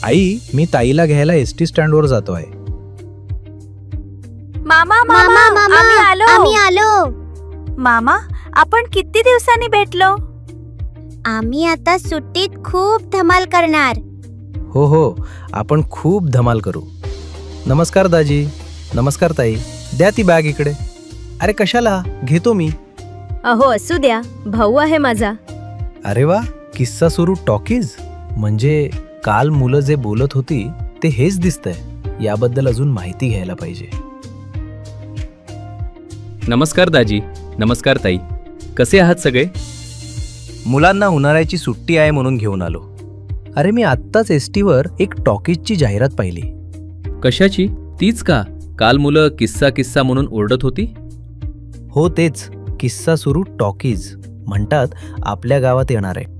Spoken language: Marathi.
आई, मी ताईला घ्यायला एसटी स्टँडवर जातो आहे. मामा मामा मामा मामा आम्ही आलो. मामा, आपण किती दिवसांनी भेटलो? आम्ही आता सुट्टीत खूप धमाल करणार. हो हो, आपण खूप धमाल करू. नमस्कार दाजी. नमस्कार ताई. द्या ती बॅग इकडे. अरे कशाला, घेतो मी. अहो असू द्या, भाऊ आहे माझा. अरे वा, किस्सा सुरू टॉकीज. म्हणजे काल मुलं जे बोलत होती ते हेच दिसतंय. याबद्दल अजून माहिती घ्यायला पाहिजे. नमस्कार दाजी. नमस्कार ताई. कसे आहात सगळे? मुलांना उन्हाळ्याची सुट्टी आहे म्हणून घेऊन आलो. अरे मी आत्ताच एसटीवर एक टॉकीजची जाहिरात पाहिली. कशाची? तीच का काल मुलं किस्सा किस्सा म्हणून ओरडत होती? हो तेच, किस्सा सुरू टॉकीज. म्हणतात आपल्या गावात येणार आहे.